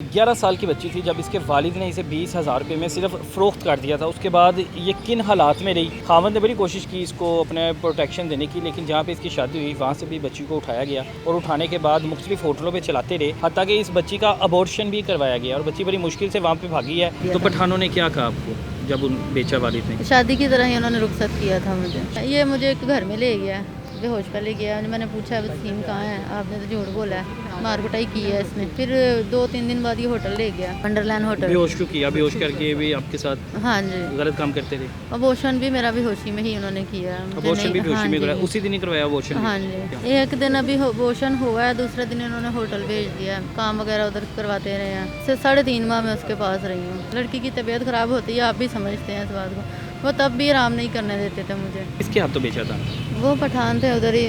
11 साल की बच्ची थी जब इसके वालिद ने इसे 20,000 रुपये में सिर्फ फ़रोख्त कर दिया था। उसके बाद ये किन हालात में रही। खावंद ने बड़ी कोशिश की इसको अपने प्रोटेक्शन देने की, लेकिन जहाँ पे इसकी शादी हुई वहाँ से भी बच्ची को उठाया गया और उठाने के बाद मुख्तलिफ होटलों पर चलाते रहे, हत्ता कि इस बच्ची का अबॉर्शन भी करवाया गया और बच्ची बड़ी मुश्किल से वहाँ पर भागी है। तो पठानों ने क्या कहा आपको जब उन बेचा वालिद ने? शादी की तरह ही उन्होंने रुखसत किया था मुझे। ये मुझे एक घर में ले गया, बेहोश पे ले गया। मैंने पूछा वसीम कहाँ है, आपने तो झूठ बोला है। मार कुटाई की है इसने। फिर 2-3 दिन बाद ये होटल ले गया, वंडरलैंड होटल। बेहोश क्यों किया? बेहोश करके भी आपके साथ हाँ जी गलत काम करते थे? अबॉर्शन भी मेरा बेहोशी में ही उन्होंने किया। अबॉर्शन भी बेहोशी में कराया? उसी दिन ही करवाया अबॉर्शन? हाँ जी, एक दिन अभी अबॉर्शन हुआ है, दूसरे दिन इन्होंने होटल भेज दिया। काम वगैरह उधर करवाते रहे हैं। 3.5 माह में उसके पास रही हूँ। लड़की की तबीयत ख़राब होती है, आप भी समझते हैं इस बात को। वो तब भी आराम नहीं करने देते थे मुझे। किसके हाथों बेचा था? वो पठान थे, उधर ही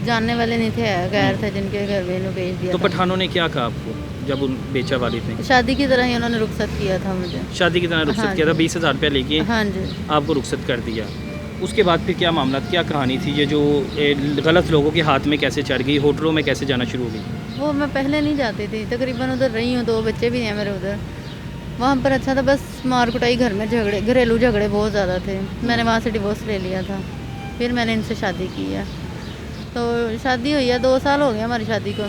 जानने वाले नहीं थे, गैर थे जिनके घर में इन्होंने भेज दिया। तो था। पठानों ने क्या कहा आपको जब उन बेचा वालिद ने? शादी की तरह ही उन्होंने रुखसत किया था मुझे। शादी की तरह रुखसत हाँ किया था, 20,000 रुपया लेके हाँ जी। आपको रुखसत कर दिया। उसके बाद फिर क्या मामला, क्या कहानी थी ये जो गलत लोगों के हाथ में कैसे चढ़ गई, होटलों में कैसे जाना शुरू हो गई? वो मैं पहले नहीं जाती थी, तकरीबन उधर रही हूँ, 2 बच्चे भी हैं मेरे उधर। वहाँ पर अच्छा था, बस मार कुटाई, घर में झगड़े, घरेलू झगड़े बहुत ज़्यादा थे। मैंने वहाँ से डिवोर्स ले लिया था, फिर मैंने इनसे शादी की है। तो शादी हुई है, 2 साल हो गए हमारी शादी को।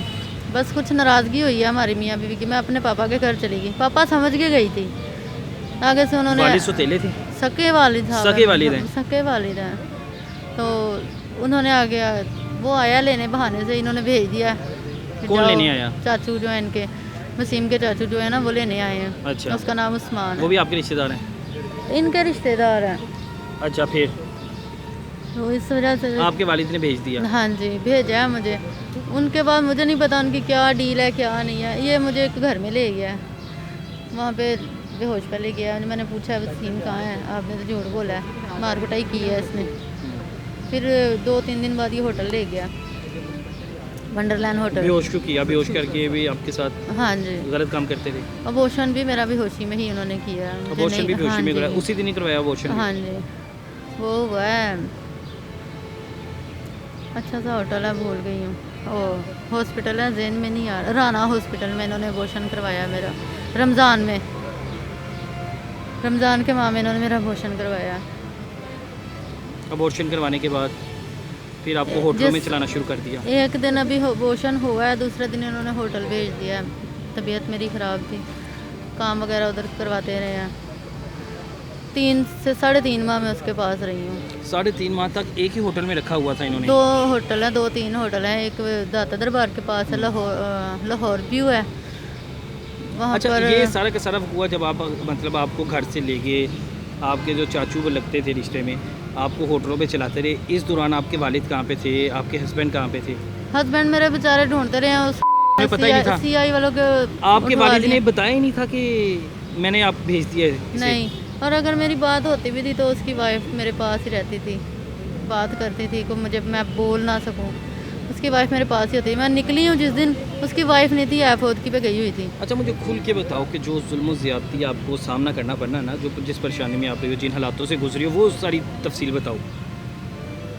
बस कुछ नाराज़गी हुई है हमारी मियाँ बीवी की। मैं अपने पापा के घर चली गई, पापा समझ के गई थी। आगे से उन्होंने वालिद सौतेले थे? सके वालिद था, सके वालिद हैं? सके वालिद हैं। तो उन्होंने आगे वो आया लेने, बहाने से इन्होंने भेज दिया। कौन लेने आया? चाचू जो है इनके, वसीम के चाचू जो है ना, वो लेने आए हैं। अच्छा। उसका नाम उस्मान है। वो भी आपके रिश्तेदार हैं? इनके रिश्तेदार हैं। अच्छा, फिर तो इस वजह से आपके वालिद ने भेज दिया? हाँ जी, भेजा है मुझे। उनके बाद मुझे नहीं पता उनकी क्या डील है क्या नहीं है। ये मुझे एक घर में ले गया, वहाँ पे बेहोश पे ले गया। मैंने पूछा वसीम कहाँ है, आपने तो झूठ बोला है। मार कुटाई की है इसने। फिर 2-3 दिन बाद ये होटल ले गया, वंडरलैंड होटल। बेहोश क्यों किया? बेहोश करके भी आपके साथ हाँ जी गलत काम करते थे? अबॉर्शन भी मेरा बेहोशी में ही उन्होंने किया। अबॉर्शन भी बेहोशी हाँ में जी। कराया? उसी दिन ही करवाया अबॉर्शन? हाँ जी, वो हुआ है। अच्छा सा होटल है, भूल गई हूँ। ओ हॉस्पिटल है, जहन में नहीं आ रहा। राना हॉस्पिटल में इन्होंने अबॉर्शन करवाया मेरा, रमज़ान में। रमज़ान के माह में इन्होंने मेरा अबॉर्शन करवाया। अबॉर्शन करवाने के बाद फिर आपको होटलों में चलाना शुरू कर दिया? एक दिन अभी अबॉर्शन हुआ है, दूसरे दिन इन्होंने होटल भेज दिया। तबीयत मेरी ख़राब थी, काम वगैरह उधर करवाते रहे हैं। 3 से 3.5 माह में उसके पास रही हूँ। 3.5 माह तक एक ही होटल में रखा हुआ था इन्होंने? 2 होटल हैं, 2-3 होटल हैं। एक दाता दरबार के पास है, लाहौर व्यू है वहाँ अच्छा, पर। ये सारा का सारा हुआ जब आप मतलब आपको घर से ले गए, आपके जो चाचू वो लगते थे रिश्ते में, आपको होटलों पे चलाते रहे। इस दौरान आपके वालिद कहाँ पे थे, आपके हस्बैंड कहाँ पे थे? हस्बैंड मेरे बेचारे ढूंढते रहे हैं। मुझे पता ही नहीं था। CI वालों के आपके उठवा वालिद ने लिए। बताया ही नहीं था कि मैंने आप भेज दिया है इसे? नहीं, और अगर मेरी बात होती भी थी तो उसकी वाइफ मेरे पास ही रहती थी, बात करती थी। को मुझे मैं बोल ना सकूं, उसकी वाइफ मेरे पास ही होती थी। मैं निकली हूँ जिस दिन, उसकी वाइफ नहीं थी, एफोदगी पे गई हुई थी। अच्छा, मुझे खुल के बताओ कि जो जुल्म ज़्यादती आपको सामना करना पड़ना ना, जो जिस परेशानी में आप रही हो, जिन हालातों से गुजरी हो, वो सारी तफसील बताओ।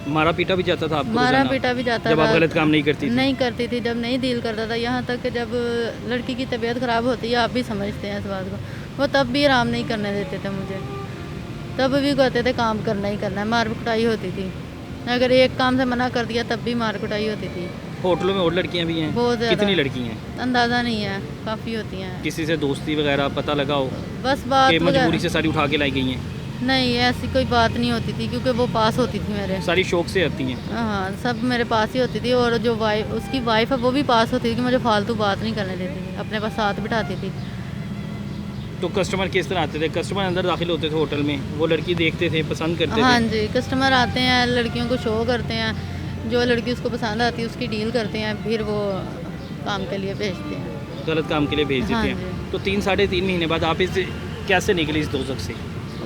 मारा पीटा भी जाता था आपको? मारा पीटा भी जाता जब था। आप गलत काम नहीं करती थी? नहीं करती थी, जब नहीं डील करता था। यहाँ तक कि जब लड़की की तबीयत ख़राब होती है, आप भी समझते हैं इस बात को, वो तब भी आराम नहीं करने देते थे मुझे। तब भी कहते थे काम करना ही करना है। मार कुटाई होती थी, अगर एक काम से मना कर दिया तब भी मार कुटाई होती थी। होटलों में और लड़कियां भी हैं? बहुत ज़्यादा। कितनी लड़की हैं? अंदाज़ा नहीं है, काफ़ी होती हैं। किसी से दोस्ती वगैरह पता लगा हो बस बात कि मजबूरी वगैरह से सारी उठा के लाई गई हैं? नहीं, ऐसी कोई बात नहीं होती थी, क्योंकि वो पास होती थी मेरे। सारी शौक से आती हैं? हाँ, सब मेरे पास ही होती थी। और जो वाइफ, उसकी वाइफ है, वो भी पास होती थी कि मुझे फालतू बात नहीं करने देती थी, अपने पास साथ बिठाती थी। तो कस्टमर किस तरह आते थे? कस्टमर अंदर दाखिल होते थे होटल में, वो लड़की देखते थे, पसंद करते हाँ थे? जी, कस्टमर आते हैं, लड़कियों को शो करते हैं, जो लड़की उसको पसंद आती है उसकी डील करते हैं, फिर वो काम के लिए भेजते हैं। गलत काम के लिए भेज हाँ देते हैं? जी। तो 3-3.5 महीने बाद आप इस कैसे निकली इस दोज़ख से?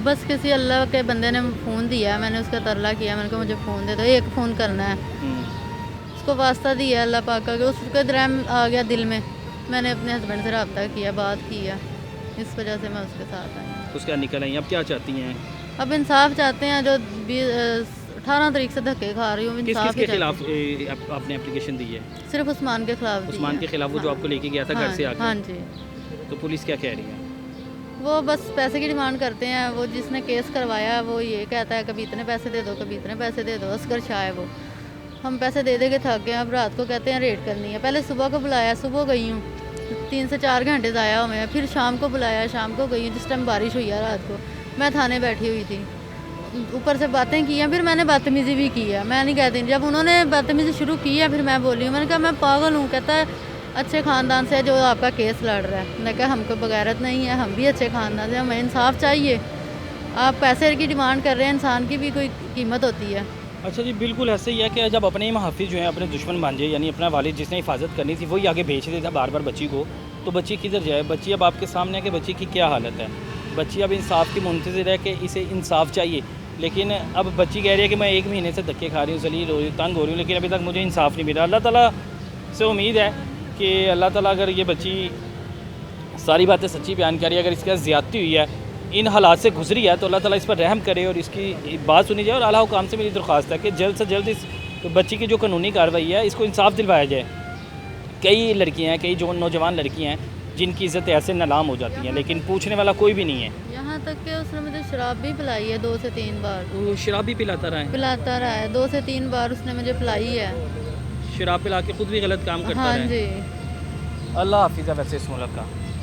बस किसी अल्लाह के बंदे ने फ़ोन दिया, मैंने उसका तरला किया, मैंने कहा मुझे फ़ोन दे दो, एक फ़ोन करना है। उसको वास्ता दिया अल्लाह पाक का, उसका रहम आ गया दिल में। मैंने अपने हस्बैंड से रब्ता किया, बात किया, इस वजह से मैं उसके साथ आई। उसका निकल आई। अब क्या चाहती हैं? अब इंसाफ चाहते हैं। जो 18 तारीख से धक्के खा रही हूँ, किस इंसाफ किस के ही खिलाफ चाहती आपने एप्लीकेशन दी है? हूँ। सिर्फ उस्मान के खिलाफ दी उस्मान है। के खिलाफ, वो जो हाँ। आपको लेके गया था घर से आके? हाँ जी। तो पुलिस क्या कह रही है? वो बस पैसे की डिमांड करते हैं। वो जिसने केस करवाया है वो ये कहता है कभी इतने पैसे दे दो, कभी इतने पैसे दे दो। असगर शाह है वो। हम पैसे दे के थक गए। अब रात को कहते हैं रेड करनी है। पहले सुबह को बुलाया, सुबह गई हूँ, 3 से 4 घंटे ज़ाया हुए हैं। फिर शाम को बुलाया, शाम को गई हूँ जिस टाइम बारिश हुई है। रात को मैं थाने बैठी हुई थी, ऊपर से बातें की हैं। फिर मैंने बदतमीज़ी भी की है, मैं नहीं कहती। जब उन्होंने बदतमीज़ी शुरू की है फिर मैं बोली हूँ, मैंने कहा मैं पागल हूँ। कहता है अच्छे ख़ानदान से जो आपका केस लड़ रहा है। मैंने कहा हमको बगैरत नहीं है, हम भी अच्छे ख़ानदान से, हमें इंसाफ चाहिए। आप पैसे की डिमांड कर रहे हैं, इंसान की भी कोई कीमत होती है। अच्छा जी, बिल्कुल ऐसे ही है कि जब अपने ही महाफिज जो है अपने दुश्मन भांजे यानी अपना वालिद जिसने हिफाजत करनी थी वही आगे भेज देता बार बार बच्ची को, तो बच्ची किधर जाए? बच्ची अब आपके सामने है कि बच्ची की क्या हालत है। बच्ची अब इंसाफ की मुंतज़िर है कि इसे इंसाफ चाहिए, लेकिन अब बच्ची कह रही है कि मैं 1 महीने से धक्के खा रही हूँ, जलील हो रही हूँ, तंग हो रही हूँ, लेकिन अभी तक मुझे इंसाफ नहीं मिला। अल्लाह ताला से उम्मीद है कि अल्लाह ताला अगर ये बच्ची सारी बातें सच्ची बयान करी, अगर इसके साथ ज़्यादती हुई है, इन हालात से गुजरी है, तो अल्लाह ताला इस पर रहम करे और इसकी बात सुनी जाए। और आला हुकाम से मेरी दरख्वास्त है कि जल्द से जल्द इस बच्ची की जो कानूनी कार्रवाई है इसको इंसाफ दिलवाया जाए। कई लड़कियाँ हैं, कई जो नौजवान लड़कियाँ हैं जिनकी इज़्ज़त ऐसे नीलाम हो जाती हैं, लेकिन पूछने वाला कोई भी नहीं है। यहाँ तक कि उसने मुझे शराब भी पिलाई है 2 से 3 बार। वो शराब भी पिलाता रहा है? पिलाता रहा है, 2 से 3 बार उसने मुझे पिलाई है। शराब पिला के खुद भी गलत काम करता हाँ रहा है। जी। अल्लाह हाफिज़ है वैसे इस मुल्क का।